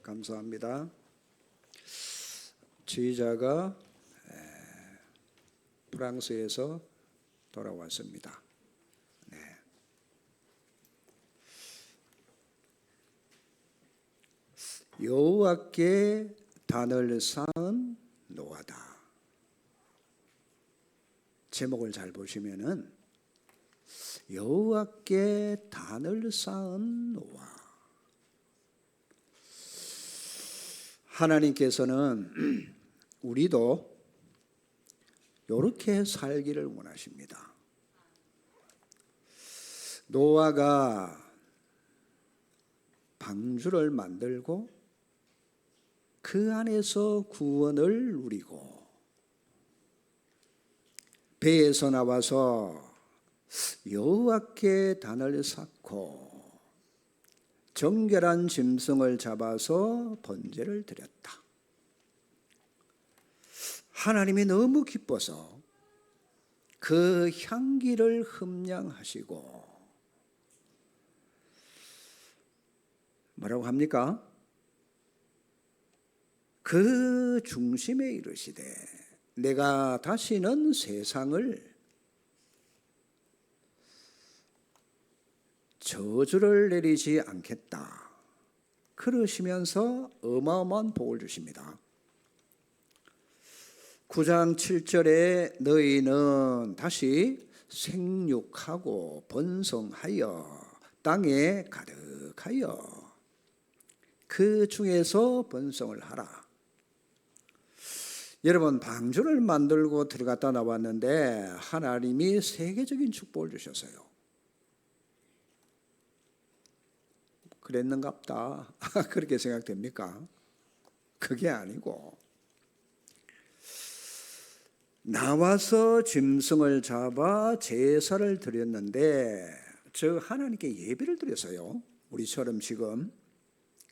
감사합니다. 지휘자가 프랑스에서 돌아왔습니다. 네. 여호와께 단을 쌓은 노아다. 제목을 잘 보시면은 여호와께 단을 쌓은 노아. 하나님께서는 우리도 이렇게 살기를 원하십니다. 노아가 방주를 만들고 그 안에서 구원을 누리고 배에서 나와서 여호와께 단을 쌓고 정결한 짐승을 잡아서 번제를 드렸다. 하나님이 너무 기뻐서 그 향기를 흠량하시고 뭐라고 합니까? 그 중심에 이르시되 내가 다시는 세상을 저주를 내리지 않겠다. 그러시면서 어마어마한 복을 주십니다. 9장 7절에 너희는 다시 생육하고 번성하여 땅에 가득하여 그 중에서 번성을 하라. 여러분, 방주를 만들고 들어갔다 나왔는데 하나님이 세계적인 축복을 주셨어요. 그랬는갑다. 그렇게 생각됩니까? 그게 아니고 나와서 짐승을 잡아 제사를 드렸는데 저 하나님께 예배를 드렸어요. 우리처럼 지금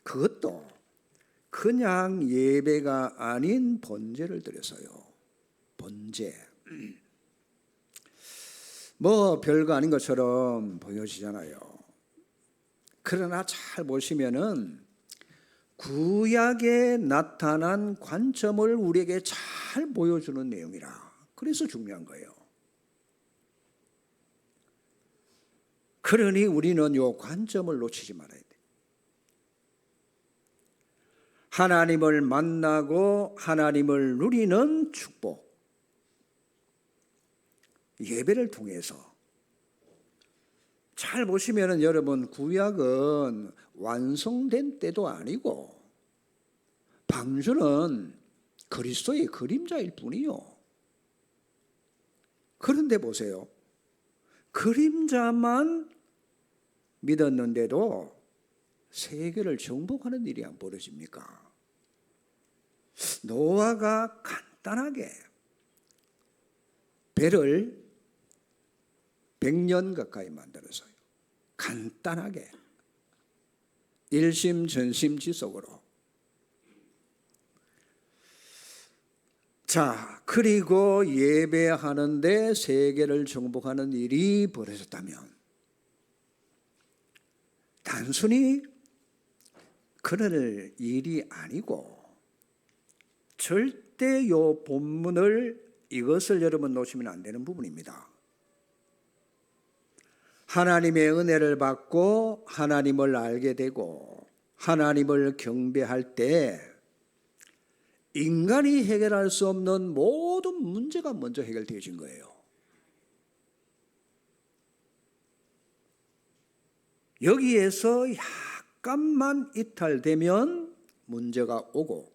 그것도 그냥 예배가 아닌 번제를 드렸어요. 번제. 뭐 별거 아닌 것처럼 보여지잖아요. 그러나 잘 보시면은 구약에 나타난 관점을 우리에게 잘 보여주는 내용이라. 그래서 중요한 거예요. 그러니 우리는 이 관점을 놓치지 말아야 돼. 하나님을 만나고 하나님을 누리는 축복. 예배를 통해서. 잘 보시면은 여러분, 구약은 완성된 때도 아니고 방주는 그리스도의 그림자일 뿐이요. 그런데 보세요. 그림자만 믿었는데도 세계를 정복하는 일이 안 벌어집니까? 노아가 간단하게 배를 100년 가까이 만들어서요. 간단하게 일심전심지속으로. 자, 그리고 예배하는데 세계를 정복하는 일이 벌어졌다면 단순히 그럴 일이 아니고 절대 이 본문을 이것을 여러분 놓치면 안 되는 부분입니다. 하나님의 은혜를 받고 하나님을 알게 되고 하나님을 경배할 때 인간이 해결할 수 없는 모든 문제가 먼저 해결되어진 거예요. 여기에서 약간만 이탈되면 문제가 오고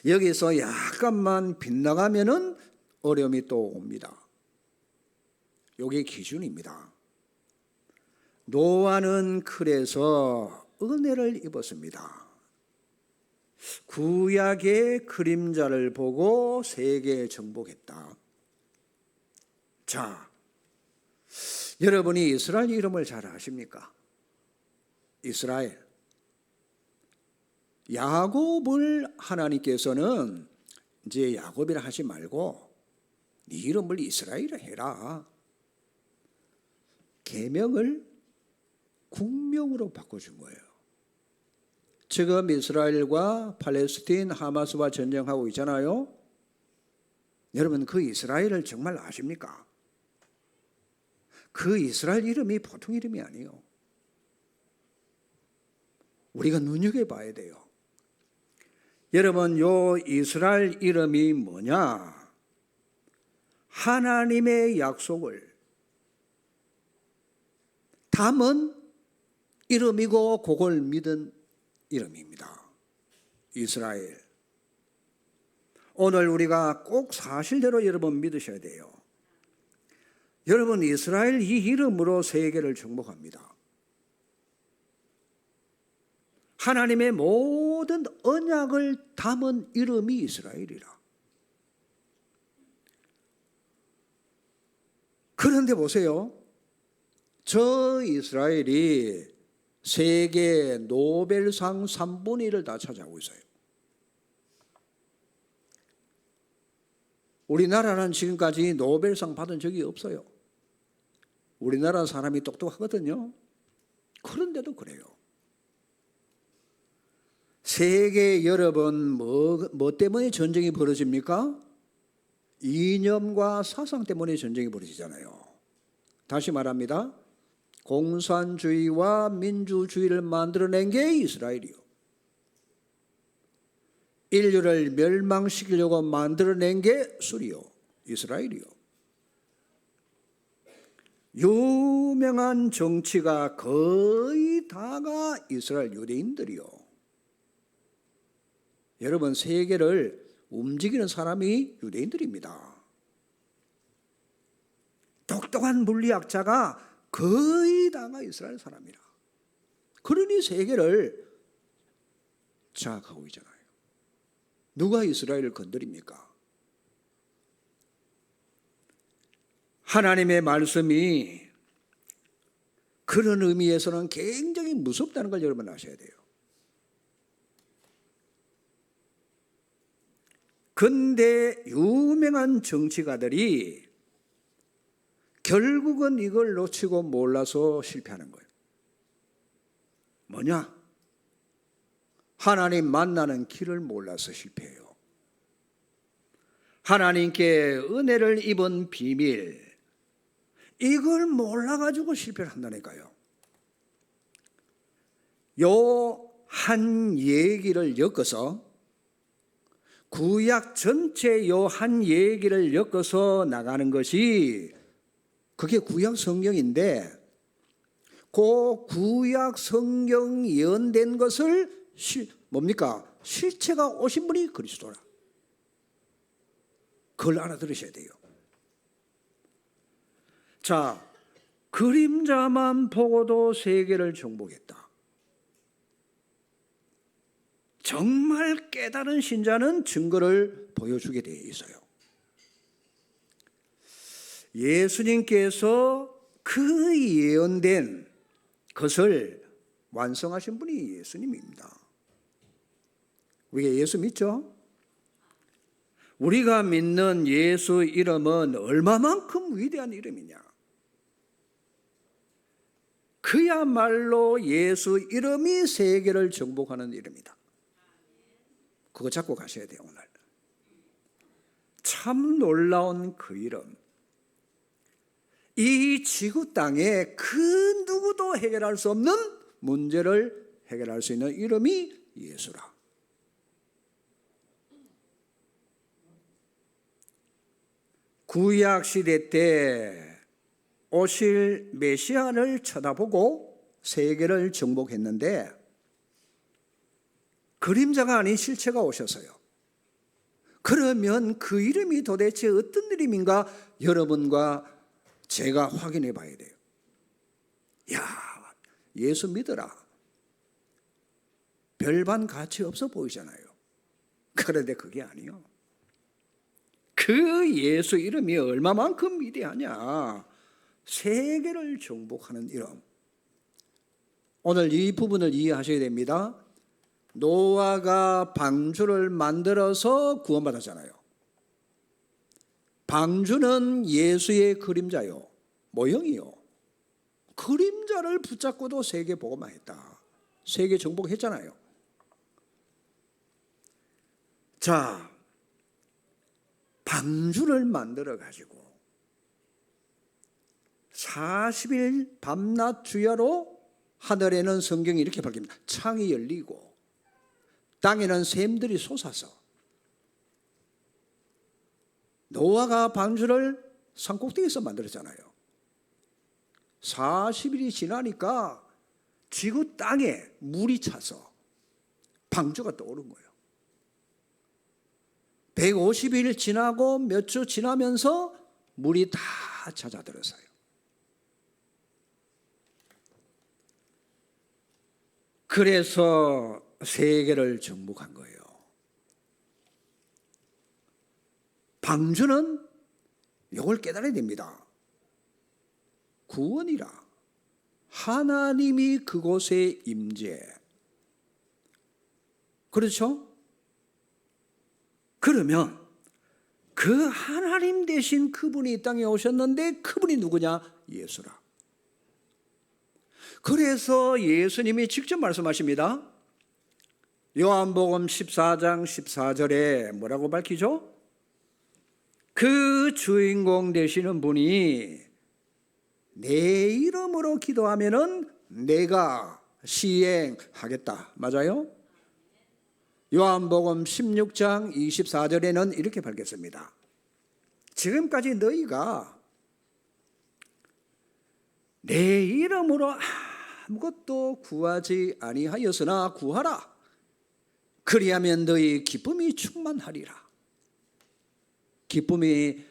여기서 약간만 빗나가면은 어려움이 또 옵니다. 이게 기준입니다. 노아는 그래서 은혜를 입었습니다. 구약의 그림자를 보고 세계에 정복했다. 자, 여러분이 이스라엘 이름을 잘 아십니까? 이스라엘. 야곱을 하나님께서는 이제 야곱이라 하지 말고 네 이름을 이스라엘이라 해라. 계명을 국명으로 바꿔준 거예요. 지금 이스라엘과 팔레스틴 하마스와 전쟁하고 있잖아요. 여러분, 그 이스라엘을 정말 아십니까? 그 이스라엘 이름이 보통 이름이 아니에요. 우리가 눈여겨봐야 돼요. 여러분, 요 이스라엘 이름이 뭐냐? 하나님의 약속을 담은 이름이고 그걸 믿은 이름입니다. 이스라엘. 오늘 우리가 꼭 사실대로 여러분 믿으셔야 돼요. 여러분, 이스라엘 이 이름으로 세계를 정복합니다. 하나님의 모든 언약을 담은 이름이 이스라엘이라. 그런데 보세요. 저 이스라엘이 세계 노벨상 3분의 1을 다 차지하고 있어요. 우리나라는 지금까지 노벨상 받은 적이 없어요. 우리나라 사람이 똑똑하거든요. 그런데도 그래요. 세계 여러분 뭐 때문에 전쟁이 벌어집니까? 이념과 사상 때문에 전쟁이 벌어지잖아요. 다시 말합니다. 공산주의와 민주주의를 만들어낸 게 이스라엘이요. 인류를 멸망시키려고 만들어낸 게 수리요. 이스라엘이요. 유명한 정치가 거의 다가 이스라엘 유대인들이요. 여러분, 세계를 움직이는 사람이 유대인들입니다. 똑똑한 물리학자가 거의 다가 이스라엘 사람이라. 그러니 세계를 장악하고 있잖아요. 누가 이스라엘을 건드립니까? 하나님의 말씀이 그런 의미에서는 굉장히 무섭다는 걸 여러분 아셔야 돼요. 근데 유명한 정치가들이 결국은 이걸 놓치고 몰라서 실패하는 거예요. 뭐냐? 하나님 만나는 길을 몰라서 실패해요. 하나님께 은혜를 입은 비밀, 이걸 몰라가지고 실패를 한다니까요. 요 한 얘기를 엮어서, 구약 전체 요 한 얘기를 엮어서 나가는 것이 그게 구약 성경인데, 그 구약 성경 예언된 것을 뭡니까? 실체가 오신 분이 그리스도라. 그걸 알아들으셔야 돼요. 자, 그림자만 보고도 세계를 정복했다. 정말 깨달은 신자는 증거를 보여주게 되어 있어요. 예수님께서 그 예언된 것을 완성하신 분이 예수님입니다. 우리가 예수 믿죠? 우리가 믿는 예수 이름은 얼마만큼 위대한 이름이냐? 그야말로 예수 이름이 세계를 정복하는 이름이다. 그거 잡고 가셔야 돼요. 오늘 참 놀라운 그 이름, 이 지구 땅에 그 누구도 해결할 수 없는 문제를 해결할 수 있는 이름이 예수라. 구약 시대 때 오실 메시아를 쳐다보고 세계를 정복했는데 그림자가 아닌 실체가 오셨어요. 그러면 그 이름이 도대체 어떤 이름인가 여러분과 제가 확인해 봐야 돼요. 야, 예수 믿어라. 별반 가치 없어 보이잖아요. 그런데 그게 아니요. 그 예수 이름이 얼마만큼 위대하냐. 세계를 정복하는 이름. 오늘 이 부분을 이해하셔야 됩니다. 노아가 방주를 만들어서 구원받았잖아요. 방주는 예수의 그림자요, 모형이요. 그림자를 붙잡고도 세계 복음화했다. 세계 정복했잖아요. 자, 방주를 만들어 가지고 40일 밤낮 주야로 하늘에는 성경이 이렇게 밝힙니다. 창이 열리고 땅에는 샘들이 솟아서 노아가 방주를 산꼭대기에서 만들었잖아요. 40일이 지나니까 지구 땅에 물이 차서 방주가 떠오른 거예요. 150일 지나고 몇 주 지나면서 물이 다 잦아들었어요. 그래서 세계를 정복한 거예요. 방주는 이걸 깨달아야 됩니다. 구원이라 하나님이 그곳에 임재. 그렇죠? 그러면 그 하나님 되신 그분이 이 땅에 오셨는데 그분이 누구냐? 예수라. 그래서 예수님이 직접 말씀하십니다. 요한복음 14장 14절에 뭐라고 밝히죠? 그 주인공 되시는 분이 내 이름으로 기도하면은 내가 시행하겠다. 맞아요? 요한복음 16장 24절에는 이렇게 밝혔습니다. 지금까지 너희가 내 이름으로 아무것도 구하지 아니하였으나 구하라. 그리하면 너희 기쁨이 충만하리라. 기쁨이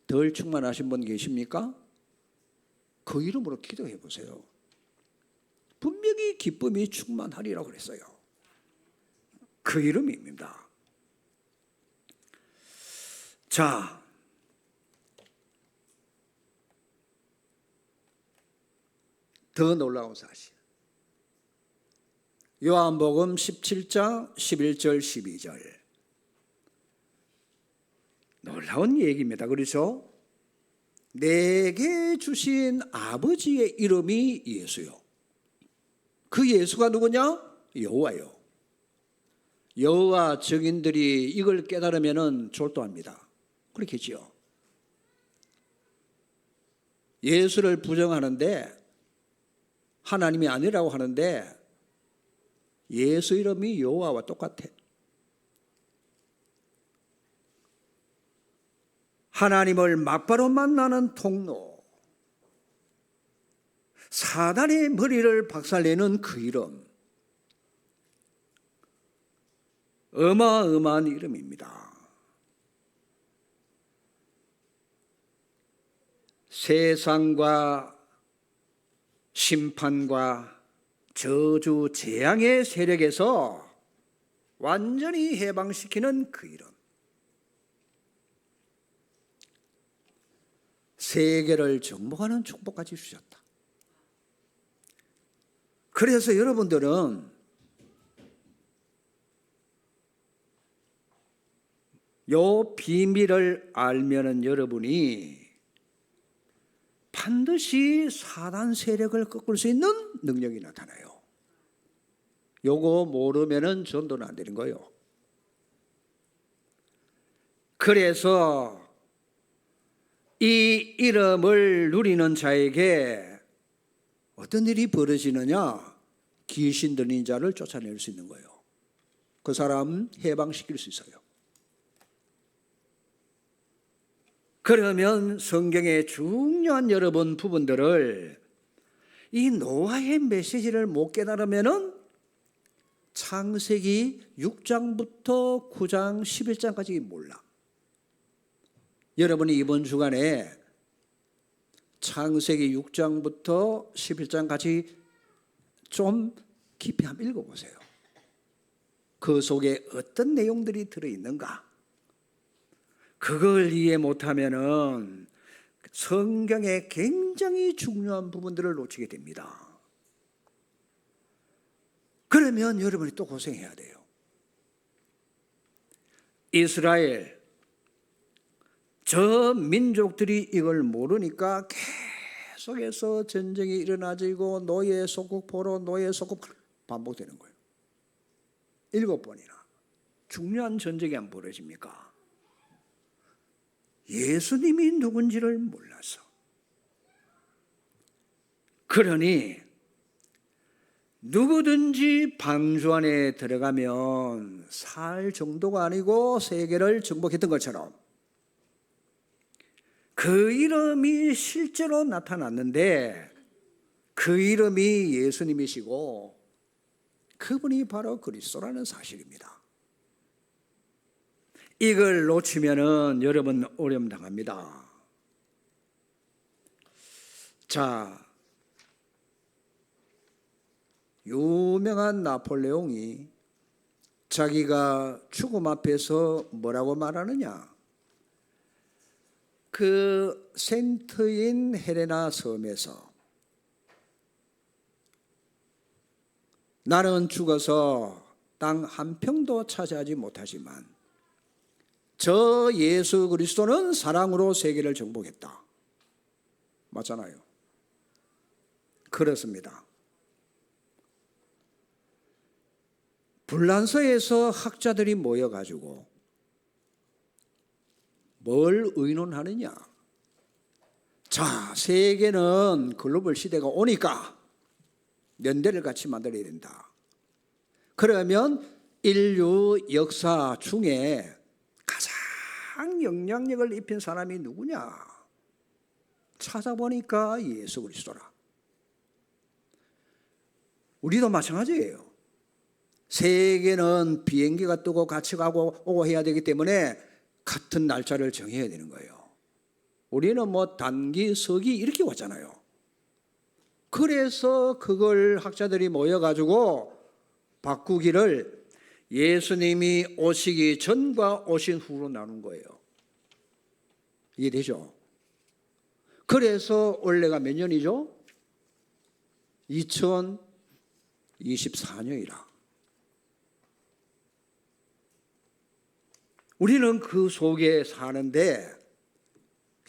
덜 충만하신 분 계십니까? 그 이름으로 기도해 보세요. 분명히 기쁨이 충만하리라고 그랬어요. 그 이름입니다. 자, 더 놀라운 사실. 요한복음 17장 11절 12절. 놀라운 얘기입니다. 그렇죠? 내게 주신 아버지의 이름이 예수요. 그 예수가 누구냐? 여호와요. 여호와 증인들이 이걸 깨달으면 졸도합니다. 그렇겠지요. 예수를 부정하는데 하나님이 아니라고 하는데 예수 이름이 여호와와 똑같아. 하나님을 막바로 만나는 통로, 사단의 머리를 박살내는 그 이름, 어마어마한 이름입니다. 세상과 심판과 저주 재앙의 세력에서 완전히 해방시키는 그 이름. 세계를 정복하는 축복까지 주셨다. 그래서 여러분들은 요 비밀을 알면은 여러분이 반드시 사단 세력을 꺾을 수 있는 능력이 나타나요. 요거 모르면은 전도는 안 되는 거예요. 그래서 이 이름을 누리는 자에게 어떤 일이 벌어지느냐? 귀신 들린 자를 쫓아낼 수 있는 거예요. 그 사람 해방시킬 수 있어요. 그러면 성경의 중요한 여러분 부분들을 이 노아의 메시지를 못 깨달으면은 창세기 6장부터 9장 11장까지 몰라. 여러분이 이번 주간에 창세기 6장부터 11장까지 좀 깊이 한번 읽어보세요. 그 속에 어떤 내용들이 들어있는가? 그걸 이해 못하면은 성경의 굉장히 중요한 부분들을 놓치게 됩니다. 그러면 여러분이 또 고생해야 돼요. 이스라엘 저 민족들이 이걸 모르니까 계속해서 전쟁이 일어나지고 노예 소국 포로 노예 소국 반복되는 거예요. 7번이나. 중요한 전쟁이 안 벌어집니까? 예수님이 누군지를 몰라서. 그러니 누구든지 방주 안에 들어가면 살 정도가 아니고 세계를 정복했던 것처럼 그 이름이 실제로 나타났는데 그 이름이 예수님이시고 그분이 바로 그리스도라는 사실입니다. 이걸 놓치면은 여러분 어려움 당합니다. 자, 유명한 나폴레옹이 자기가 죽음 앞에서 뭐라고 말하느냐? 그 센트인 헬레나 섬에서 나는 죽어서 땅 한 평도 차지하지 못하지만 저 예수 그리스도는 사랑으로 세계를 정복했다. 맞잖아요. 그렇습니다. 불란서에서 학자들이 모여가지고 뭘 의논하느냐? 자, 세계는 글로벌 시대가 오니까 연대를 같이 만들어야 된다. 그러면 인류 역사 중에 가장 영향력을 입힌 사람이 누구냐? 찾아보니까 예수 그리스도라. 우리도 마찬가지예요. 세계는 비행기가 뜨고 같이 가고 오고 해야 되기 때문에 같은 날짜를 정해야 되는 거예요. 우리는 뭐 단기, 서기 이렇게 왔잖아요. 그래서 그걸 학자들이 모여가지고 바꾸기를 예수님이 오시기 전과 오신 후로 나눈 거예요. 이해되죠? 그래서 올해가 몇 년이죠? 2024년이라. 우리는 그 속에 사는데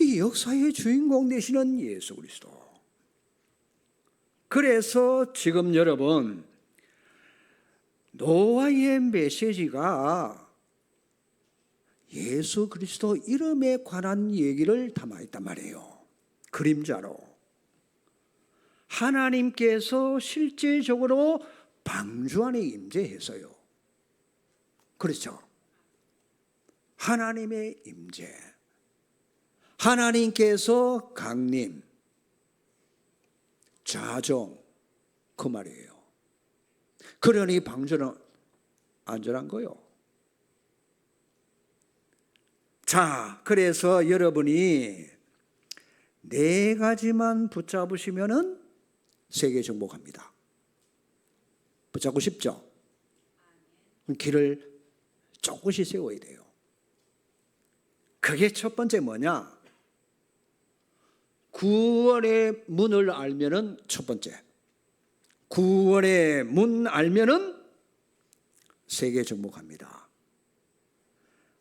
이 역사의 주인공 되시는 예수 그리스도. 그래서 지금 여러분 노아의 메시지가 예수 그리스도 이름에 관한 얘기를 담아있단 말이에요. 그림자로. 하나님께서 실제적으로 방주 안에 임재해서요. 그렇죠. 하나님의 임재. 하나님께서 강림, 자정, 그 말이에요. 그러니 방주는 안전한 거요. 자, 그래서 여러분이 네 가지만 붙잡으시면은 세계 정복합니다. 붙잡고 싶죠? 길을 조금씩 세워야 돼요. 그게 첫 번째 뭐냐? 구원의 문을 알면은 첫 번째. 구원의 문 알면은 세계 정복합니다.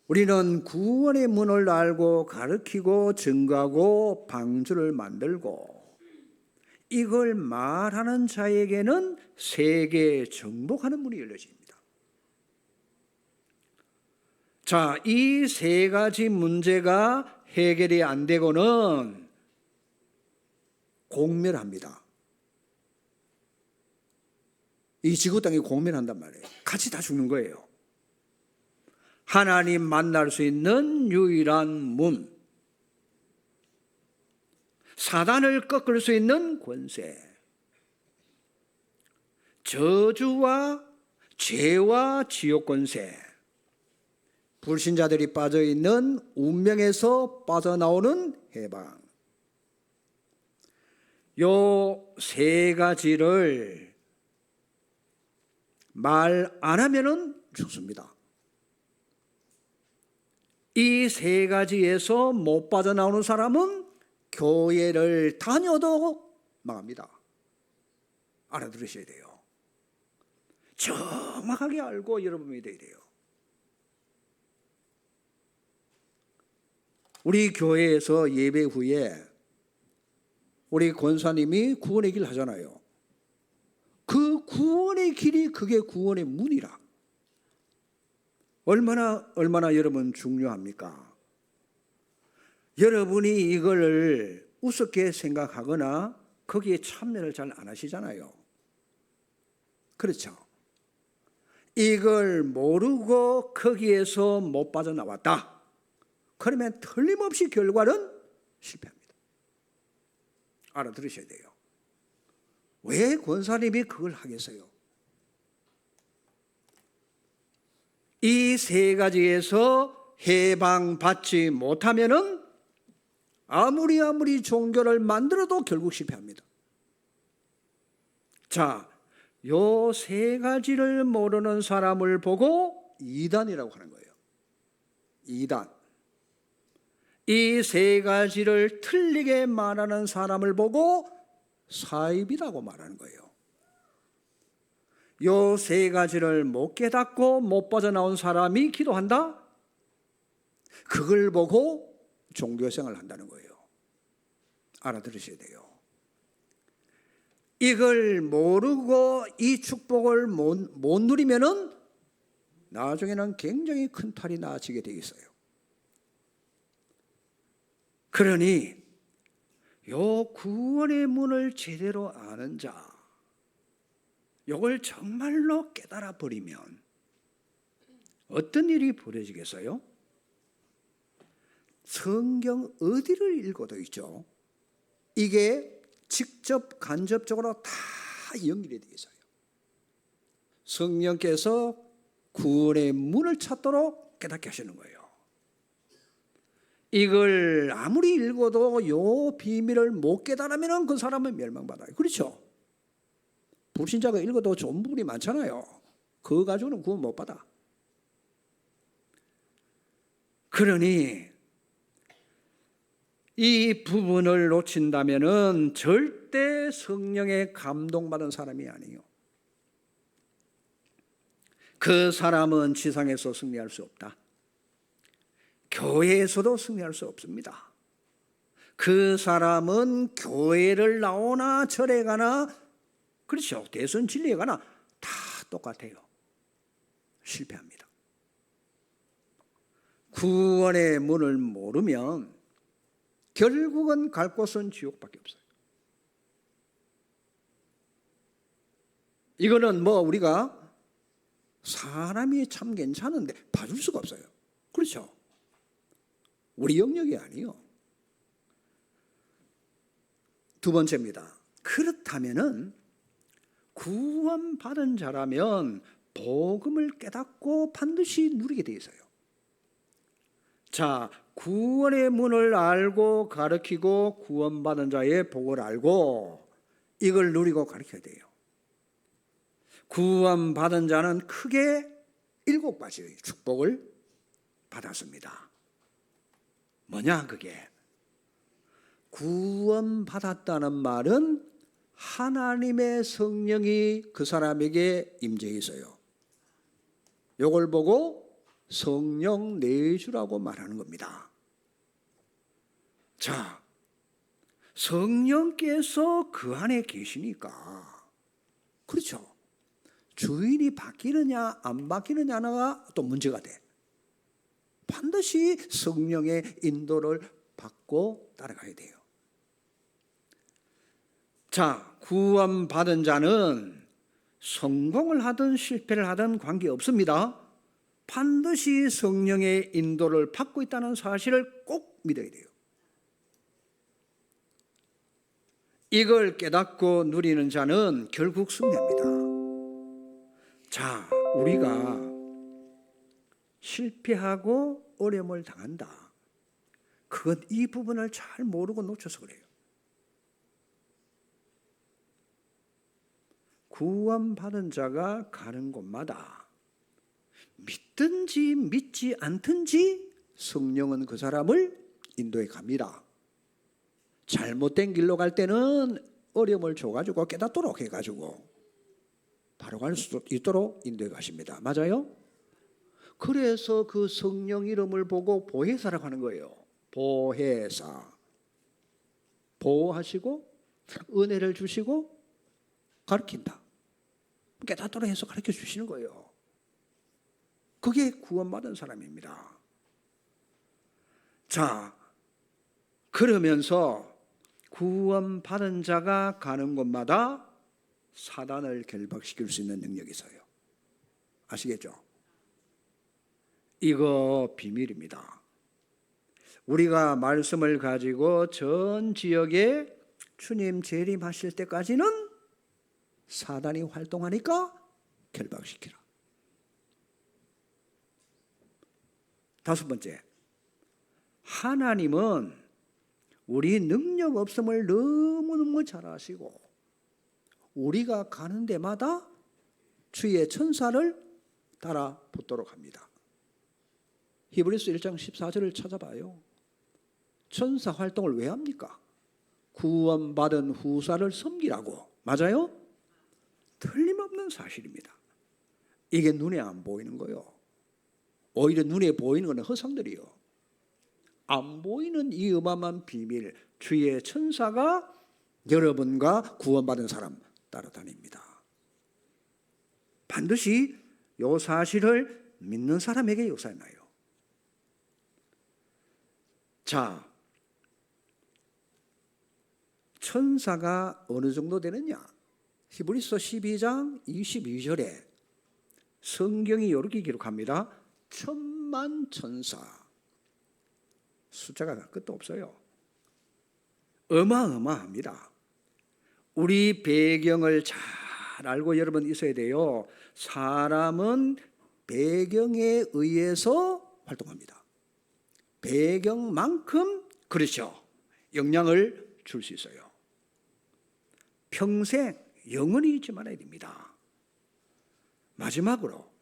우리는 구원의 문을 알고 가르치고 증거하고 방주를 만들고 이걸 말하는 자에게는 세계 정복하는 문이 열려집니다. 자, 이 세 가지 문제가 해결이 안 되고는 공멸합니다. 이 지구 땅이 공멸한단 말이에요. 같이 다 죽는 거예요. 하나님 만날 수 있는 유일한 문, 사단을 꺾을 수 있는 권세, 저주와 죄와 지옥 권세, 불신자들이 빠져있는 운명에서 빠져나오는 해방. 요 세 가지를 말 안 하면은 죽습니다. 이 세 가지에서 못 빠져나오는 사람은 교회를 다녀도 망합니다. 알아들으셔야 돼요. 정확하게 알고 여러분이 믿어야 돼요. 우리 교회에서 예배 후에 우리 권사님이 구원의 길 하잖아요. 그 구원의 길이 그게 구원의 문이라. 얼마나 여러분 중요합니까? 여러분이 이걸 우습게 생각하거나 거기에 참여를 잘 안 하시잖아요. 그렇죠? 이걸 모르고 거기에서 못 빠져나왔다. 그러면 틀림없이 결과는 실패합니다. 알아들으셔야 돼요. 왜 권사님이 그걸 하겠어요? 이 세 가지에서 해방받지 못하면은 아무리 종교를 만들어도 결국 실패합니다. 자, 요 세 가지를 모르는 사람을 보고 이단이라고 하는 거예요. 이단. 이 세 가지를 틀리게 말하는 사람을 보고 사입이라고 말하는 거예요. 요 세 가지를 못 깨닫고 못 빠져나온 사람이 기도한다? 그걸 보고 종교생활을 한다는 거예요. 알아들으셔야 돼요. 이걸 모르고 이 축복을 못 누리면은 나중에는 굉장히 큰 탈이 나지게 되어 있어요. 그러니 요 구원의 문을 제대로 아는 자, 이걸 정말로 깨달아 버리면 어떤 일이 벌어지겠어요? 성경 어디를 읽어도 있죠. 이게 직접 간접적으로 다 연결이 되어 있어요. 성령께서 구원의 문을 찾도록 깨닫게 하시는 거예요. 이걸 아무리 읽어도 요 비밀을 못 깨달으면 그 사람은 멸망받아요. 그렇죠? 불신자가 읽어도 좋은 부분이 많잖아요. 그거 가지고는 구원 못 받아. 그러니 이 부분을 놓친다면은 절대 성령에 감동받은 사람이 아니에요. 그 사람은 지상에서 승리할 수 없다. 교회에서도 승리할 수 없습니다. 그 사람은 교회를 나오나 절에 가나, 그렇죠, 대선 진리에 가나 다 똑같아요. 실패합니다. 구원의 문을 모르면 결국은 갈 곳은 지옥밖에 없어요. 이거는 우리가 사람이 참 괜찮은데 봐줄 수가 없어요. 그렇죠? 우리 영역이 아니요. 두 번째입니다. 그렇다면은 구원받은 자라면 복음을 깨닫고 반드시 누리게 돼 있어요. 자, 구원의 문을 알고 가르치고 구원받은 자의 복을 알고 이걸 누리고 가르쳐야 돼요. 구원받은 자는 크게 7가지의 축복을 받았습니다. 뭐냐 그게? 구원받았다는 말은 하나님의 성령이 그 사람에게 임재해 있어요. 이걸 보고 성령 내주라고 말하는 겁니다. 자, 성령께서 그 안에 계시니까, 그렇죠, 주인이 바뀌느냐 안 바뀌느냐가 또 문제가 돼. 반드시 성령의 인도를 받고 따라가야 돼요. 자, 구원받은 자는 성공을 하든 실패를 하든 관계없습니다. 반드시 성령의 인도를 받고 있다는 사실을 꼭 믿어야 돼요. 이걸 깨닫고 누리는 자는 결국 승리합니다. 자, 우리가 실패하고 어려움을 당한다. 그건 이 부분을 잘 모르고 놓쳐서 그래요. 구원받은 자가 가는 곳마다 믿든지 믿지 않든지 성령은 그 사람을 인도해 갑니다. 잘못된 길로 갈 때는 어려움을 줘가지고 깨닫도록 해가지고 바로 갈 수 있도록 인도해 가십니다. 맞아요? 그래서 그 성령 이름을 보고 보혜사라고 하는 거예요. 보혜사. 보호하시고 은혜를 주시고 가르친다. 깨닫도록 해서 가르쳐 주시는 거예요. 그게 구원받은 사람입니다. 자, 그러면서 구원받은 자가 가는 곳마다 사단을 결박시킬 수 있는 능력이 있어요. 아시겠죠? 이거 비밀입니다. 우리가 말씀을 가지고 전 지역에 주님 재림하실 때까지는 사단이 활동하니까 결박시키라. 다섯 번째, 하나님은 우리 능력 없음을 너무너무 잘 아시고 우리가 가는 데마다 주의 천사를 따라 붙도록 합니다. 히브리서 1장 14절을 찾아봐요. 천사 활동을 왜 합니까? 구원받은 후사를 섬기라고. 맞아요? 틀림없는 사실입니다. 이게 눈에 안 보이는 거예요. 오히려 눈에 보이는 것은 허상들이요. 안 보이는 이 어마어마한 비밀, 주의 천사가 여러분과 구원받은 사람 따라다닙니다. 반드시 이 사실을 믿는 사람에게 역사나요. 자, 천사가 어느 정도 되느냐? 히브리서 12장 22절에 성경이 이렇게 기록합니다. 천만 천사. 숫자가 끝도 없어요. 어마어마합니다. 우리 배경을 잘 알고 여러분 있어야 돼요. 사람은 배경에 의해서 활동합니다. 배경만큼 그렇죠. 영향을 줄 수 있어요. 평생 영원히 잊지 말아야 됩니다. 마지막으로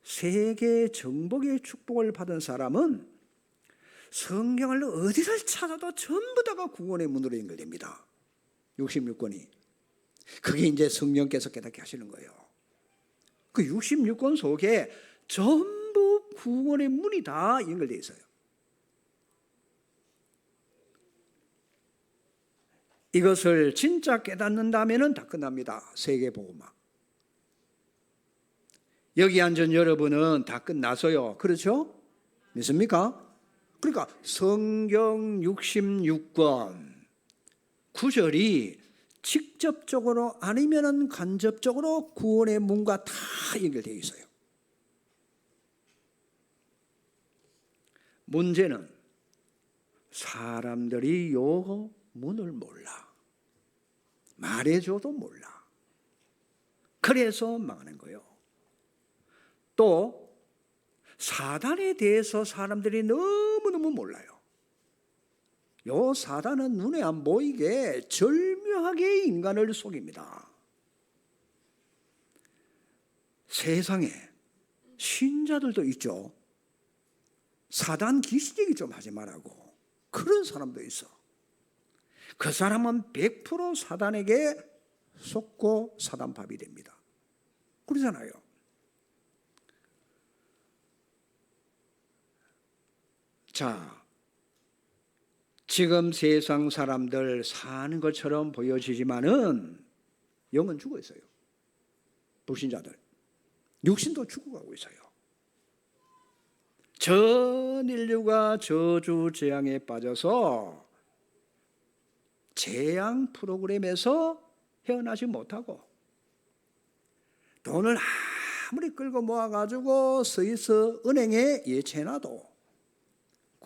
세계 정복의 축복을 받은 사람은 성경을 어디를 찾아도 전부 다가 구원의 문으로 연결됩니다. 66권이. 그게 이제 성령께서 깨닫게 하시는 거예요. 그 66권 속에 전부 구원의 문이 다 연결되어 있어요. 이것을 진짜 깨닫는다면 다 끝납니다. 세계복음화. 여기 앉은 여러분은 다 끝나서요. 그렇죠? 믿습니까? 그러니까 성경 66권 9절이 직접적으로 아니면 간접적으로 구원의 문과 다 연결되어 있어요. 문제는 사람들이 요 문을 몰라. 말해줘도 몰라. 그래서 망하는 거예요. 또 사단에 대해서 사람들이 너무너무 몰라요. 요 사단은 눈에 안 보이게 절묘하게 인간을 속입니다. 세상에 신자들도 있죠. 사단 귀신 얘기 좀 하지 말라고. 그런 사람도 있어. 그 사람은 100% 사단에게 속고 사단밥이 됩니다. 그러잖아요. 자, 지금 세상 사람들 사는 것처럼 보여지지만은 영은 죽어 있어요. 불신자들. 육신도 죽어가고 있어요. 전 인류가 저주 재앙에 빠져서 재앙 프로그램에서 헤어나지 못하고 돈을 아무리 끌고 모아가지고 스위스 은행에 예치해놔도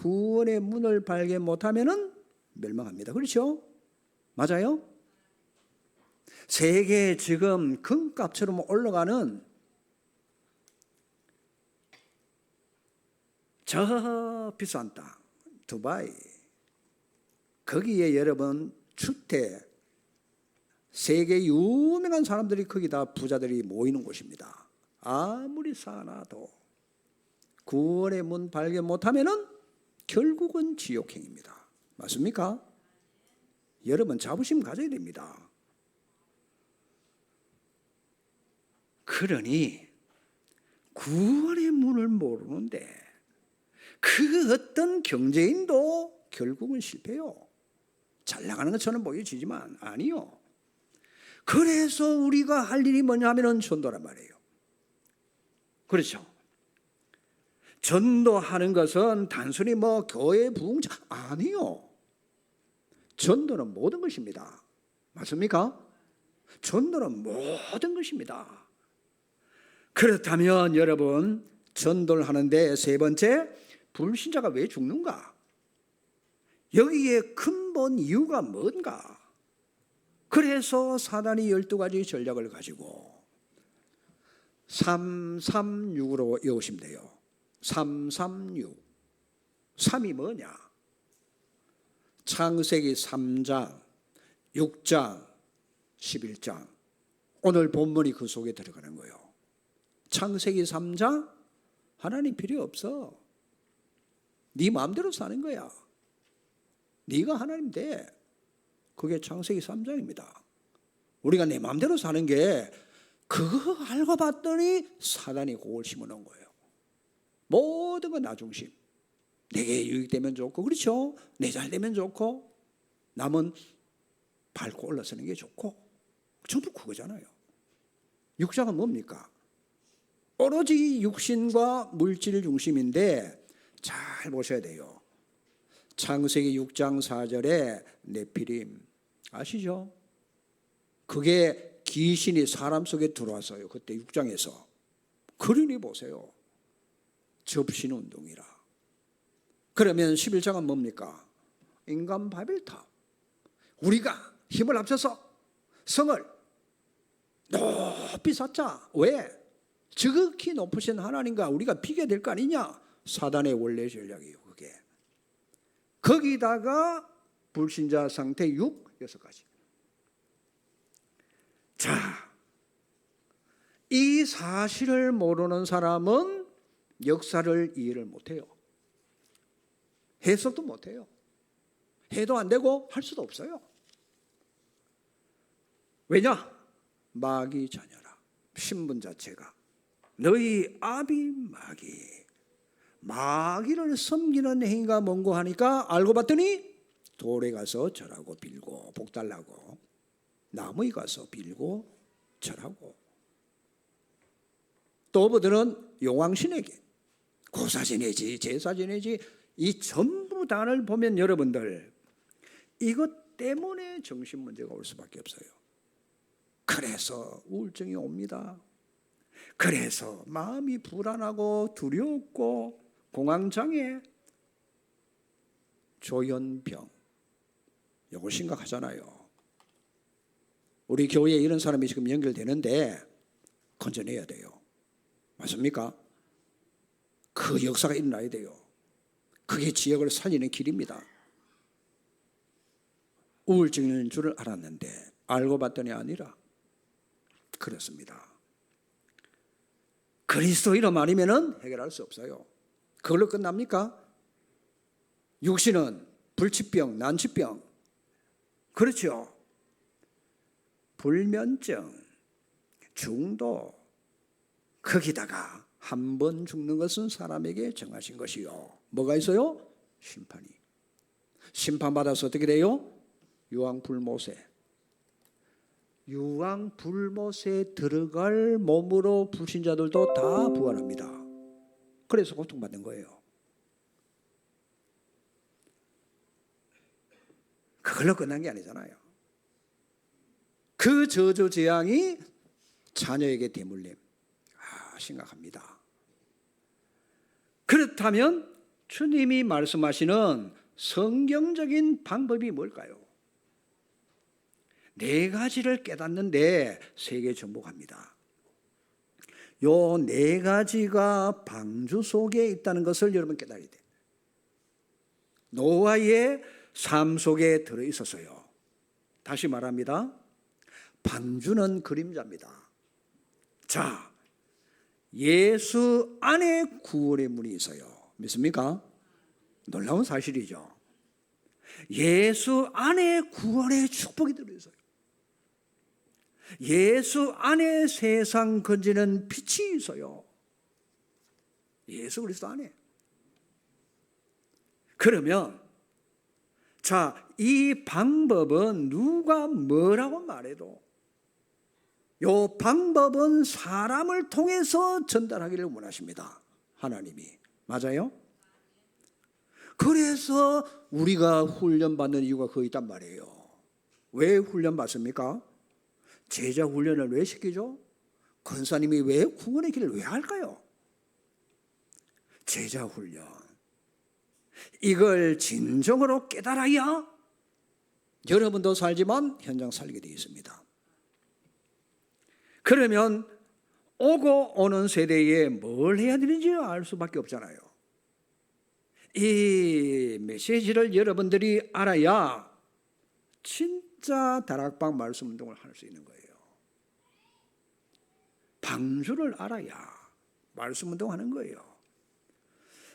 구원의 문을 발견 못하면 멸망합니다. 그렇죠? 맞아요? 세계 지금 금값처럼 올라가는 저 비싼 땅, 두바이, 거기에 여러분 주택, 세계 유명한 사람들이 거기다 부자들이 모이는 곳입니다. 아무리 쌓아놔도 구원의 문 발견 못하면은 결국은 지옥행입니다. 맞습니까? 여러분 자부심 가져야 됩니다. 그러니 구원의 문을 모르는데 그 어떤 경제인도 결국은 실패요. 잘 나가는 것처럼 보여지지만 아니요. 그래서 우리가 할 일이 뭐냐 하면 전도란 말이에요. 그렇죠. 전도하는 것은 단순히 뭐 교회 부흥자 아니요. 전도는 모든 것입니다. 맞습니까? 전도는 모든 것입니다. 그렇다면 여러분, 전도를 하는데 세 번째, 불신자가 왜 죽는가? 여기에 근본 이유가 뭔가? 그래서 사단이 12가지 전략을 가지고 336으로 외우시면 돼요. 336. 3이 뭐냐? 창세기 3장, 6장, 11장. 오늘 본문이 그 속에 들어가는 거예요. 창세기 3장, 하나님 필요 없어. 네 마음대로 사는 거야. 네가 하나님 돼. 그게 창세기 3장입니다. 우리가 내 마음대로 사는 게 그거 알고 봤더니 사단이 그걸 심어놓은 거예요. 모든 건 나 중심. 내게 유익되면 좋고, 그렇죠? 내 잘 되면 좋고, 남은 밟고 올라서는 게 좋고. 전부 그거잖아요. 육장은 뭡니까? 오로지 육신과 물질 중심인데 잘 보셔야 돼요. 창세기 6장 4절에 네피림 아시죠? 그게 귀신이 사람 속에 들어왔어요. 그때 6장에서. 그러니 보세요. 접신 운동이라. 그러면 11장은 뭡니까? 인간 바벨탑. 우리가 힘을 합쳐서 성을 높이 쌓자. 왜? 지극히 높으신 하나님과 우리가 비교가 될 거 아니냐? 사단의 원래 전략이에요. 그게. 거기다가 불신자 상태 6가지. 자, 이 사실을 모르는 사람은 역사를 이해를 못해요. 해석도 못해요. 해도 안 되고 할 수도 없어요. 왜냐? 마귀 자녀라. 신분 자체가 너희 아비 마귀를 섬기는 행위가 뭔고 하니까 알고 봤더니 돌에 가서 절하고 빌고 복 달라고, 나무에 가서 빌고 절하고, 또 어부들은 용왕신에게 고사 지내지 제사 지내지, 이 전부 다를 보면 여러분들 이것 때문에 정신 문제가 올 수밖에 없어요. 그래서 우울증이 옵니다. 그래서 마음이 불안하고 두렵고 공황장애, 조현병, 이거 심각하잖아요. 우리 교회에 이런 사람이 지금 연결되는데 건져내야 돼요. 맞습니까? 그 역사가 일어나야 돼요. 그게 지역을 살리는 길입니다. 우울증인 줄을 알았는데 알고 봤더니 아니라 그렇습니다. 그리스도인은 아니면 해결할 수 없어요. 그걸로 끝납니까? 육신은 불치병, 난치병, 그렇죠. 불면증, 중도, 거기다가 한 번 죽는 것은 사람에게 정하신 것이요. 뭐가 있어요? 심판이. 심판받아서 어떻게 돼요? 유황불못에. 유황불못에 들어갈 몸으로 불신자들도 다 부활합니다. 그래서 고통받는 거예요. 그걸로 끝난 게 아니잖아요. 그 저주재앙이 자녀에게 대물림. 심각합니다. 그렇다면 주님이 말씀하시는 성경적인 방법이 뭘까요? 4가지를 깨닫는데 3개 정복합니다. 요 4가지가 방주 속에 있다는 것을 여러분 깨달아야 돼요. 노아의 삶 속에 들어있었어요. 다시 말합니다. 방주는 그림자입니다. 자, 예수 안에 구원의 문이 있어요. 믿습니까? 놀라운 사실이죠. 예수 안에 구원의 축복이 들어있어요. 예수 안에 세상 건지는 빛이 있어요. 예수 그리스도 안에. 그러면 자, 이 방법은 누가 뭐라고 말해도 이 방법은 사람을 통해서 전달하기를 원하십니다. 하나님이. 맞아요? 그래서 우리가 훈련받는 이유가 거기 있단 말이에요. 왜 훈련받습니까? 제자 훈련을 왜 시키죠? 권사님이 왜 구원의 길을 왜 할까요? 제자 훈련. 이걸 진정으로 깨달아야 여러분도 살지만 현장 살게 되어 있습니다. 그러면 오고 오는 세대에 뭘 해야 되는지 알 수밖에 없잖아요. 이 메시지를 여러분들이 알아야 진짜 다락방 말씀 운동을 할 수 있는 거예요. 방주를 알아야 말씀 운동하는 거예요.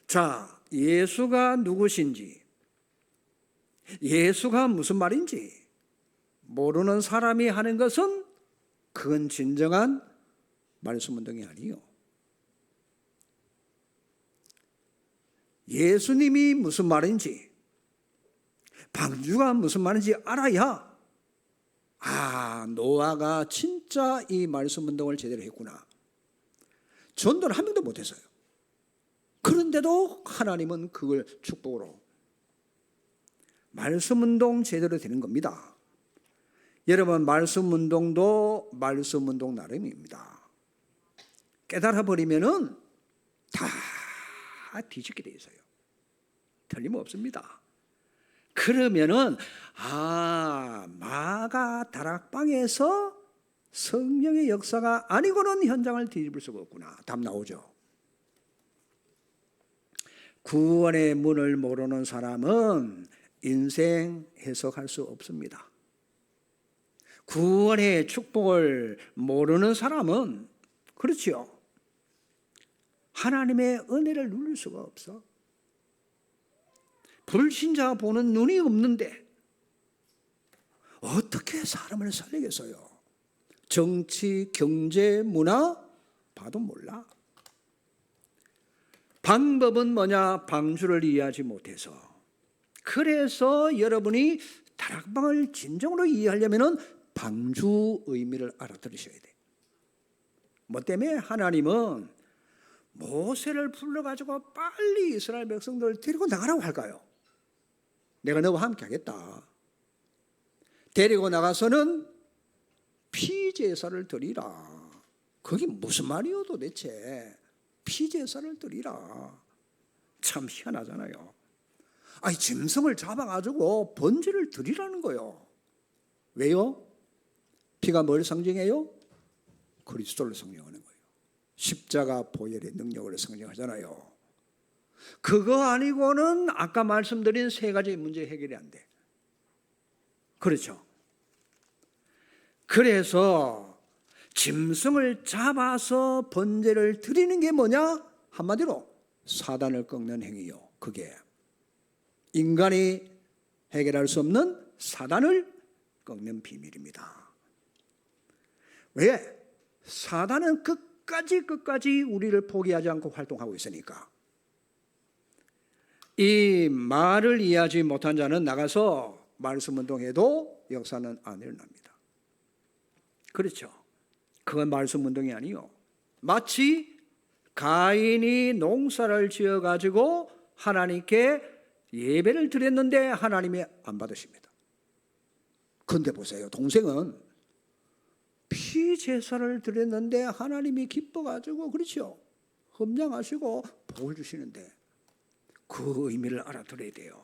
자, 예수가 누구신지, 예수가 무슨 말인지 모르는 사람이 하는 것은 그건 진정한 말씀 운동이 아니에요. 예수님이 무슨 말인지, 방주가 무슨 말인지 알아야 노아가 진짜 이 말씀 운동을 제대로 했구나. 전도를 한 명도 못했어요. 그런데도 하나님은 그걸 축복으로 말씀 운동 제대로 되는 겁니다. 여러분, 말씀 운동도 말씀 운동 나름입니다. 깨달아 버리면은 다 뒤집게 돼 있어요. 틀림없습니다. 그러면은 마가 다락방에서 성령의 역사가 아니고는 현장을 뒤집을 수가 없구나. 답 나오죠. 구원의 문을 모르는 사람은 인생 해석할 수 없습니다. 구원의 축복을 모르는 사람은 그렇지요. 하나님의 은혜를 누릴 수가 없어. 불신자가 보는 눈이 없는데 어떻게 사람을 살리겠어요? 정치, 경제, 문화 봐도 몰라. 방법은 뭐냐? 방주를 이해하지 못해서. 그래서 여러분이 다락방을 진정으로 이해하려면 방주 의미를 알아들으셔야 돼. 뭐 때문에? 하나님은 모세를 불러가지고 빨리 이스라엘 백성들을 데리고 나가라고 할까요? 내가 너와 함께 하겠다. 데리고 나가서는 피제사를 드리라. 그게 무슨 말이요 도대체? 피제사를 드리라. 참 희한하잖아요. 짐승을 잡아가지고 번제를 드리라는 거예요. 왜요? 피가 뭘 상징해요? 그리스도를 상징하는 거예요. 십자가 보혈의 능력을 상징하잖아요. 그거 아니고는 아까 말씀드린 세 가지 문제 해결이 안 돼. 그렇죠? 그래서 짐승을 잡아서 번제를 드리는 게 뭐냐? 한마디로 사단을 꺾는 행위요. 그게 인간이 해결할 수 없는 사단을 꺾는 비밀입니다. 왜? 사단은 끝까지 우리를 포기하지 않고 활동하고 있으니까. 이 말을 이해하지 못한 자는 나가서 말씀 운동해도 역사는 안 일어납니다. 그렇죠? 그건 말씀 운동이 아니요. 마치 가인이 농사를 지어가지고 하나님께 예배를 드렸는데 하나님이 안 받으십니다. 그런데 보세요. 동생은 피제사를 드렸는데 하나님이 기뻐가지고 그렇죠. 흠장하시고 복을 주시는데 그 의미를 알아들어야 돼요.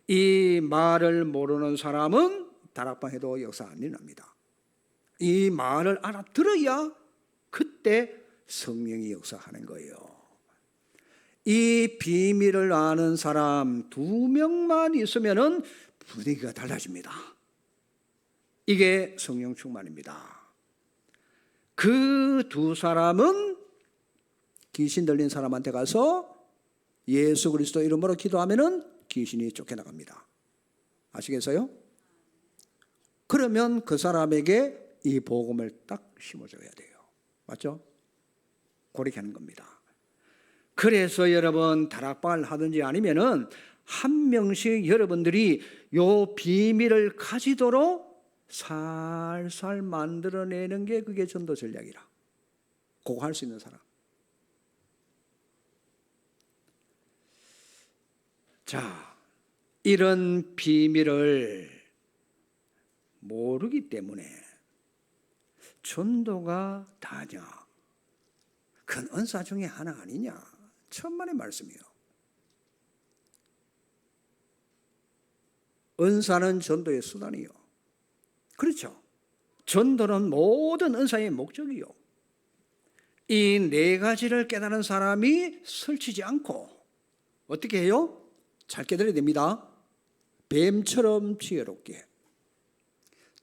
이 말을 모르는 사람은 다락방에도 역사 안 일어납니다. 이 말을 알아들어야 그때 성령이 역사하는 거예요. 이 비밀을 아는 사람 2명만 있으면은 분위기가 달라집니다. 이게 성령 충만입니다. 그 2사람은 귀신 들린 사람한테 가서 예수 그리스도 이름으로 기도하면은 귀신이 쫓겨나갑니다. 아시겠어요? 그러면 그 사람에게 이 복음을 딱 심어줘야 돼요. 맞죠? 그렇게 하는 겁니다. 그래서 여러분 다락방을 하든지 아니면은 한 명씩 여러분들이 요 비밀을 가지도록 살살 만들어내는 게 그게 전도 전략이라. 그거 할 수 있는 사람. 자, 이런 비밀을 모르기 때문에 전도가 다냐? 큰 은사 중에 하나 아니냐? 천만의 말씀이요. 은사는 전도의 수단이요. 그렇죠. 전도는 모든 은사의 목적이요. 이 네 가지를 깨달은 사람이 설치지 않고 어떻게 해요? 잘 깨달아야 됩니다. 뱀처럼 지혜롭게.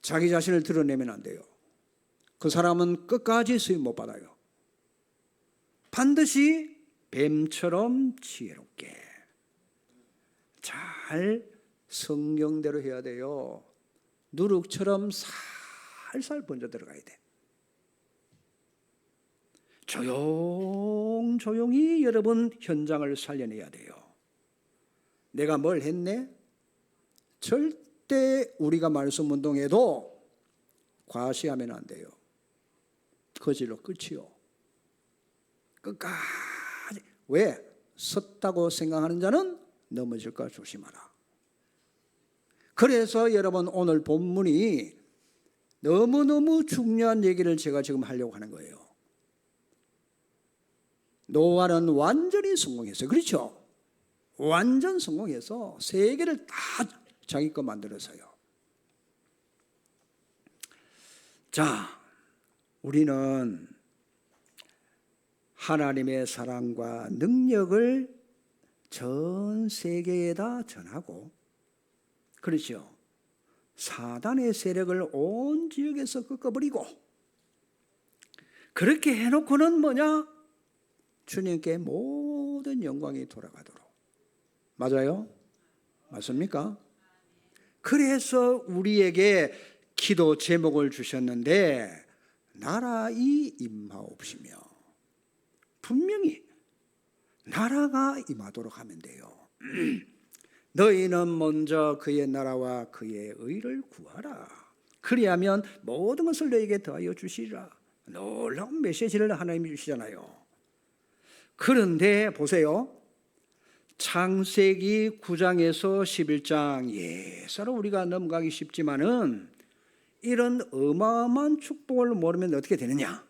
자기 자신을 드러내면 안 돼요. 그 사람은 끝까지 수임 못 받아요. 반드시 뱀처럼 지혜롭게. 잘 성경대로 해야 돼요. 누룩처럼 살살 번져 들어가야 돼. 조용히 여러분 현장을 살려내야 돼요. 내가 뭘 했네? 절대 우리가 말씀 운동해도 과시하면 안 돼요. 거질로 끝이요. 끝까지. 왜? 섰다고 생각하는 자는 넘어질까 조심하라. 그래서 여러분 오늘 본문이 너무너무 중요한 얘기를 제가 지금 하려고 하는 거예요. 노아는 완전히 성공했어요. 그렇죠? 완전 성공해서 세계를 다 자기 거 만들어서요. 자, 우리는 하나님의 사랑과 능력을 전 세계에다 전하고, 그렇죠? 사단의 세력을 온 지역에서 꺾어버리고, 그렇게 해놓고는 뭐냐? 주님께 모든 영광이 돌아가도록. 맞아요? 맞습니까? 그래서 우리에게 기도 제목을 주셨는데 나라이 임하옵시며, 분명히 나라가 임하도록 하면 돼요. 너희는 먼저 그의 나라와 그의 의를 구하라. 그리하면 모든 것을 너희에게 더하여 주시리라. 놀라운 메시지를 하나님이 주시잖아요. 그런데 보세요. 창세기 9장에서 11장 예사로 우리가 넘어가기 쉽지만은 이런 어마어마한 축복을 모르면 어떻게 되느냐?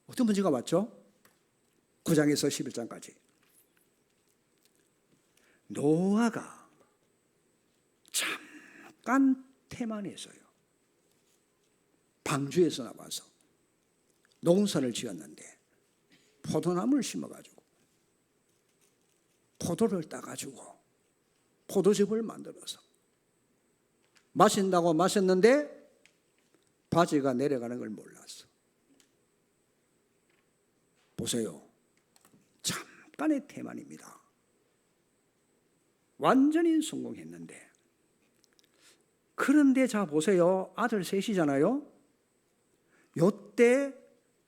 어떤 문제가 왔죠? 9장에서 11장까지. 노아가 잠깐 태만해서요. 방주에서 나와서 농사를 지었는데 포도나무를 심어가지고 포도를 따가지고 포도즙을 만들어서 마신다고 마셨는데 바지가 내려가는 걸 몰랐어. 보세요. 잠깐의 태만입니다. 완전히 성공했는데. 그런데 자 보세요. 아들 셋이잖아요. 요때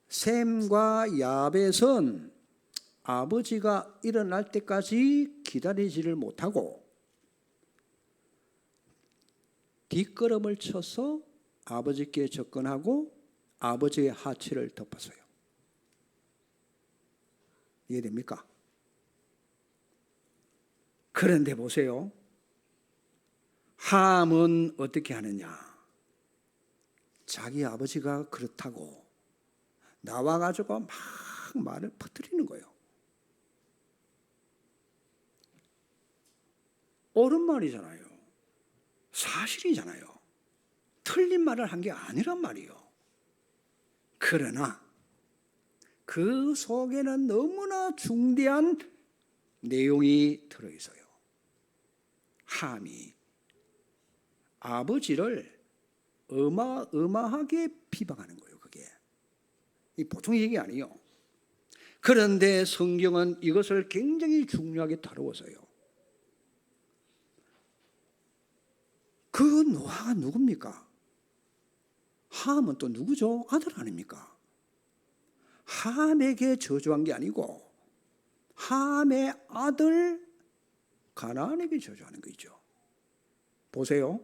셈과 야벳은 아버지가 일어날 때까지 기다리지를 못하고 뒷걸음을 쳐서 아버지께 접근하고 아버지의 하체를 덮었어요. 이해됩니까? 그런데 보세요. 함은 어떻게 하느냐? 자기 아버지가 그렇다고 나와가지고 막 말을 퍼뜨리는 거예요. 옳은 말이잖아요. 사실이잖아요. 틀린 말을 한 게 아니란 말이에요. 그러나 그 속에는 너무나 중대한 내용이 들어있어요. 함이 아버지를 어마어마하게 비방하는 거예요. 그게 이 보통 얘기 아니에요. 그런데 성경은 이것을 굉장히 중요하게 다루어서요. 그 노아가 누굽니까? 함은 또 누구죠? 아들 아닙니까? 함에게 저주한 게 아니고 함의 아들 가나안에게 저주하는 거죠. 보세요.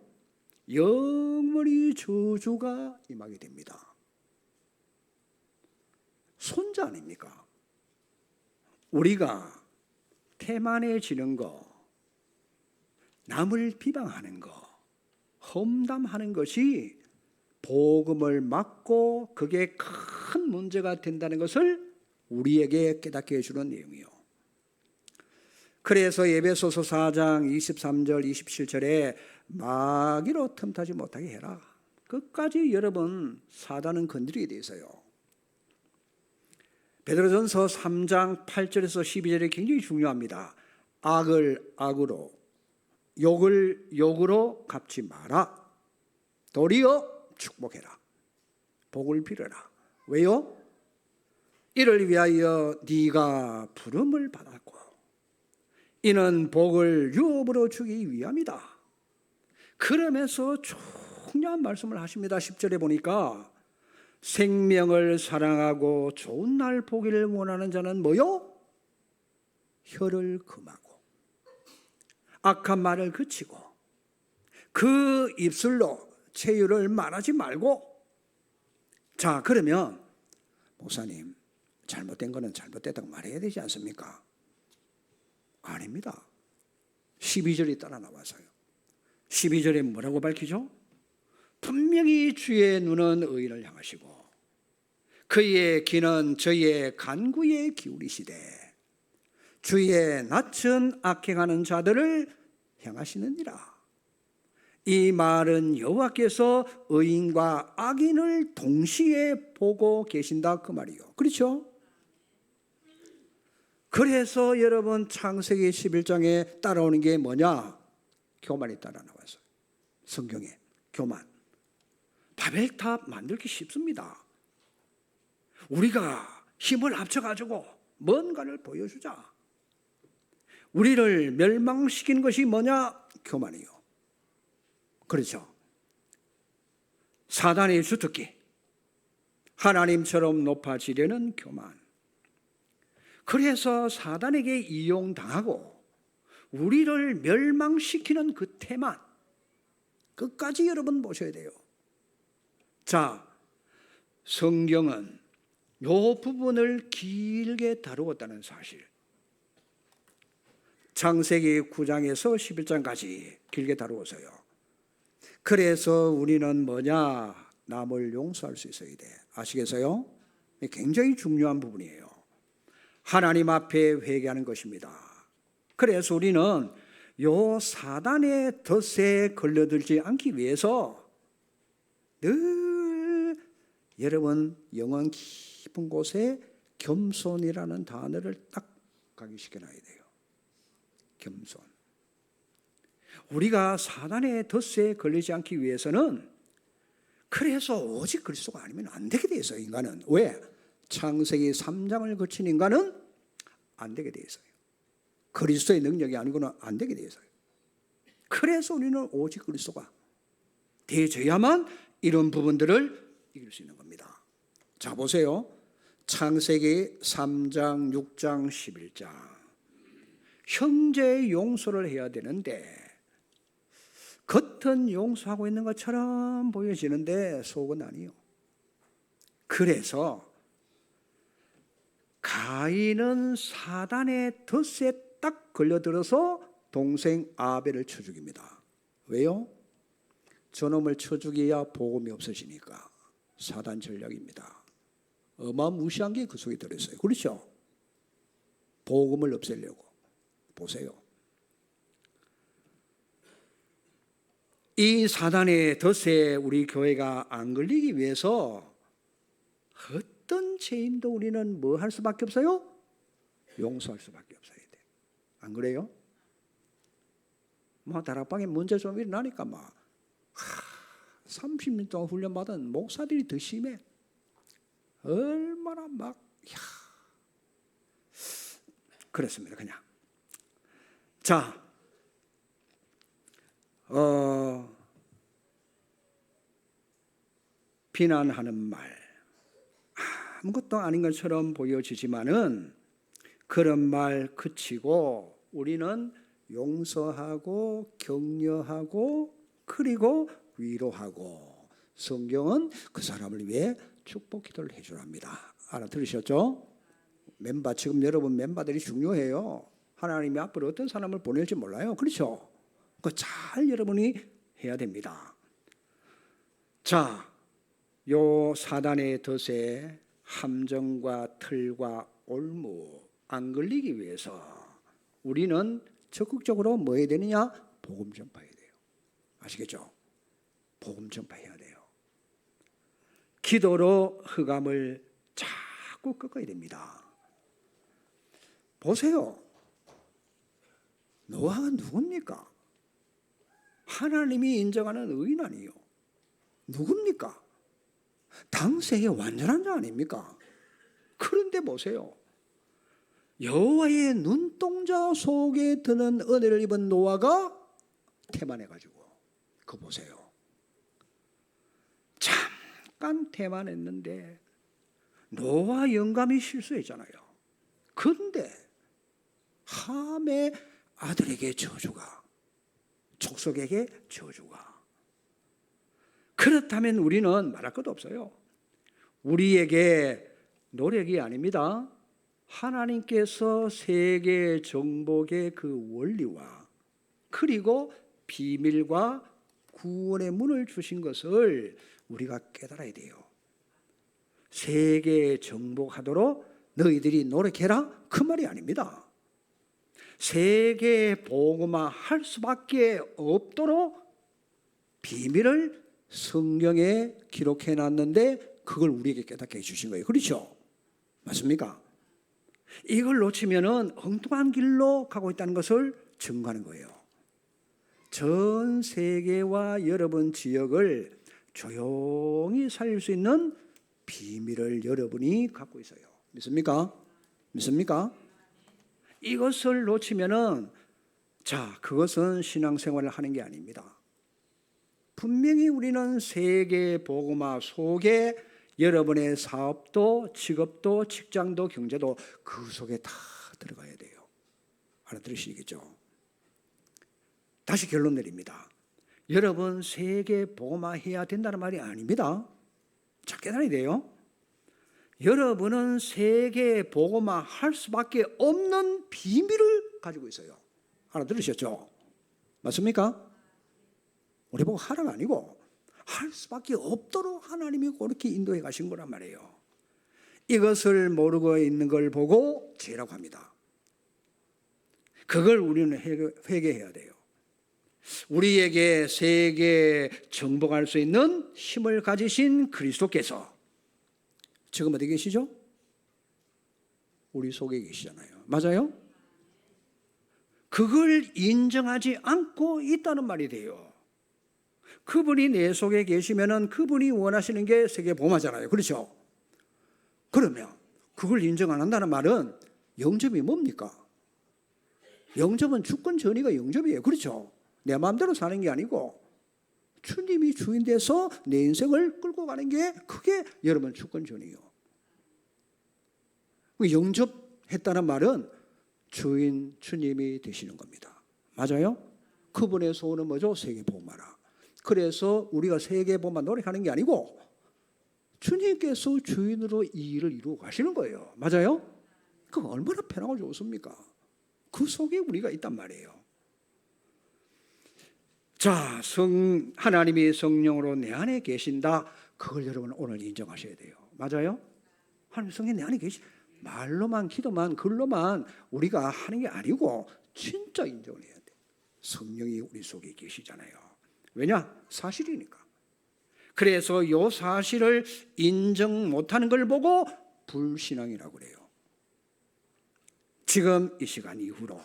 영원히 저주가 임하게 됩니다. 손자 아닙니까? 우리가 태만해지는 거 남을 비방하는 거, 험담하는 것이 복음을 막고 그게 큰 문제가 된다는 것을 우리에게 깨닫게 해주는 내용이요. 그래서 에베소서 4장 23절 27절에 마귀로 틈타지 못하게 해라. 끝까지 여러분 사단은 건드리게 돼 있어요. 베드로전서 3장 8절에서 12절이 굉장히 중요합니다. 악을 악으로, 욕을 욕으로 갚지 마라. 도리어 축복해라. 복을 빌어라. 왜요? 이를 위하여 네가 부름을 받았고 이는 복을 유업으로 주기 위함이다. 그러면서 중요한 말씀을 하십니다. 10절에 보니까 생명을 사랑하고 좋은 날 보기를 원하는 자는 뭐요? 혀를 금하고 악한 말을 그치고 그 입술로 체유를 말하지 말고. 자, 그러면 목사님 잘못된 거는 잘못됐다고 말해야 되지 않습니까? 아닙니다. 12절이 따라 나와서요. 12절에 뭐라고 밝히죠? 분명히 주의 눈은 의인을 향하시고 그의 귀는 저희의 간구에 기울이시되 주의 낯은 악행하는 자들을 향하시느니라. 이 말은 여호와께서 의인과 악인을 동시에 보고 계신다 그 말이요. 그렇죠? 그래서 여러분 창세기 11장에 따라오는 게 뭐냐? 교만이 따라 나와서 성경에 교만. 바벨탑 만들기 쉽습니다. 우리가 힘을 합쳐가지고 뭔가를 보여주자. 우리를 멸망시킨 것이 뭐냐? 교만이요. 그렇죠. 사단의 주특기, 하나님처럼 높아지려는 교만. 그래서 사단에게 이용당하고 우리를 멸망시키는 그 태만, 끝까지 여러분 보셔야 돼요. 자, 성경은 이 부분을 길게 다루었다는 사실, 창세기 9장에서 11장까지 길게 다루어서요. 그래서 우리는 뭐냐? 남을 용서할 수 있어야 돼. 아시겠어요? 굉장히 중요한 부분이에요. 하나님 앞에 회개하는 것입니다. 그래서 우리는 요 사단의 덫에 걸려들지 않기 위해서 늘 여러분 영혼 깊은 곳에 겸손이라는 단어를 딱 각인시켜놔야 돼요. 겸손. 우리가 사단의 덫에 걸리지 않기 위해서는 그래서 오직 그리스도가 아니면 안 되게 돼 있어요. 인간은. 왜? 창세기 3장을 거친 인간은 안 되게 돼 있어요. 그리스도의 능력이 아니고는 안 되게 돼 있어요. 그래서 우리는 오직 그리스도가 되어야만 이런 부분들을 이길 수 있는 겁니다. 자, 보세요. 창세기 3장, 6장, 11장. 형제의 용서를 해야 되는데 겉은 용서하고 있는 것처럼 보여지는데 속은 아니요. 그래서 가인은 사단의 덫에 딱 걸려들어서 동생 아벨을 쳐 죽입니다. 왜요? 저놈을 쳐 죽여야 복음이 없어지니까. 사단 전략입니다. 어마무시한 게 그 속에 들어있어요. 그렇죠? 복음을 없애려고. 보세요. 이 사단의 덫에 우리 교회가 안 걸리기 위해서 어떤 죄인도 우리는 뭐 할 수밖에 없어요? 용서할 수밖에 없어야 돼. 안 그래요? 뭐 다락방에 문제 좀 일어나니까 막 30년 동안 훈련받은 목사들이 더 심해. 얼마나 막 그렇습니다. 그냥. 자, 비난하는 말 아무것도 아닌 것처럼 보여지지만은 그런 말 그치고 우리는 용서하고 격려하고 그리고 위로하고 성경은 그 사람을 위해 축복 기도를 해주랍니다. 알아들으셨죠? 멤버, 지금 여러분 멤버들이 중요해요. 하나님이 앞으로 어떤 사람을 보낼지 몰라요. 그렇죠? 그거 잘 여러분이 해야 됩니다. 자, 요 사단의 덫에 함정과 틀과 올무 안 걸리기 위해서 우리는 적극적으로 뭐 해야 되느냐? 복음 전파해야 돼요. 아시겠죠? 복음 전파해야 돼요. 기도로 흑암을 자꾸 꺾어야 됩니다. 보세요. 노아가 누굽니까? 하나님이 인정하는 의인 아니에요. 누굽니까? 당세의 완전한 자 아닙니까? 그런데 보세요. 여호와의 눈동자 속에 드는 은혜를 입은 노아가 태만해가지고 그거 보세요. 잠깐 태만했는데 노아 영감이 실수했잖아요. 그런데 함의 아들에게 저주가, 족속에게 저주가. 그렇다면 우리는 말할 것도 없어요. 우리에게 노력이 아닙니다. 하나님께서 세계 정복의 그 원리와 그리고 비밀과 구원의 문을 주신 것을 우리가 깨달아야 돼요. 세계 정복하도록 너희들이 노력해라? 그 말이 아닙니다. 세계 복음화 할 수밖에 없도록 비밀을 성경에 기록해 놨는데 그걸 우리에게 깨닫게 해주신 거예요. 그렇죠? 맞습니까? 이걸 놓치면은 엉뚱한 길로 가고 있다는 것을 증거하는 거예요. 전 세계와 여러분 지역을 조용히 살릴 수 있는 비밀을 여러분이 갖고 있어요. 믿습니까? 믿습니까? 이것을 놓치면은 자, 그것은 신앙생활을 하는 게 아닙니다. 분명히 우리는 세계 복음화 속에 여러분의 사업도 직업도 직장도 경제도 그 속에 다 들어가야 돼요. 알아들으시겠죠? 다시 결론 내립니다. 여러분 세계 복음화 해야 된다는 말이 아닙니다. 잘 깨달아야 돼요. 여러분은 세계 복음화 할 수밖에 없는 비밀을 가지고 있어요. 알아들으셨죠? 맞습니까? 우리 보고 하라가 아니고 할 수밖에 없도록 하나님이 그렇게 인도해 가신 거란 말이에요. 이것을 모르고 있는 걸 보고 죄라고 합니다. 그걸 우리는 회개해야 돼요. 우리에게 세계 정복할 수 있는 힘을 가지신 그리스도께서 지금 어디 계시죠? 우리 속에 계시잖아요. 맞아요? 그걸 인정하지 않고 있다는 말이 돼요. 그분이 내 속에 계시면은 그분이 원하시는 게 세계 복음화잖아요. 그렇죠? 그러면 그걸 인정 안 한다는 말은 영접이 뭡니까? 영접은 주권 전이가 영접이에요. 그렇죠? 내 마음대로 사는 게 아니고 주님이 주인 돼서 내 인생을 끌고 가는 게 그게 여러분 주권 전이에요. 영접했다는 말은 주인 주님이 되시는 겁니다. 맞아요? 그분의 소원은 뭐죠? 세계 복음화라. 그래서 우리가 세계 복음화 노력하는 게 아니고 주님께서 주인으로 이 일을 이루어 가시는 거예요. 맞아요? 그 얼마나 편하고 좋습니까? 그 속에 우리가 있단 말이에요. 자, 하나님이 성령으로 내 안에 계신다. 그걸 여러분 오늘 인정하셔야 돼요. 맞아요? 하나님 성령 내 안에 말로만 기도만 글로만 우리가 하는 게 아니고 진짜 인정을 해야 돼. 성령이 우리 속에 계시잖아요. 왜냐? 사실이니까. 그래서 이 사실을 인정 못하는 걸 보고 불신앙이라고 그래요. 지금 이 시간 이후로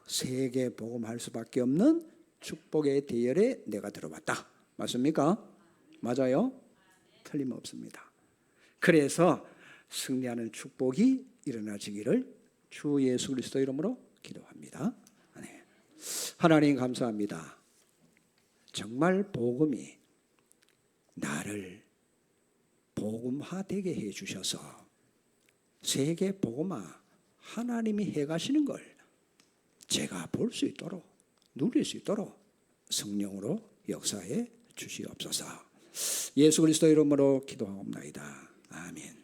세계 복음할 수밖에 없는 축복의 대열에 내가 들어왔다. 맞습니까? 맞아요? 틀림없습니다. 그래서 승리하는 축복이 일어나지기를 주 예수 그리스도 이름으로 기도합니다. 네. 하나님 감사합니다. 정말 복음이 나를 복음화되게 해주셔서 세계 복음화 하나님이 해가시는 걸 제가 볼 수 있도록 누릴 수 있도록 성령으로 역사해 주시옵소서. 예수 그리스도 이름으로 기도하옵나이다. 아멘.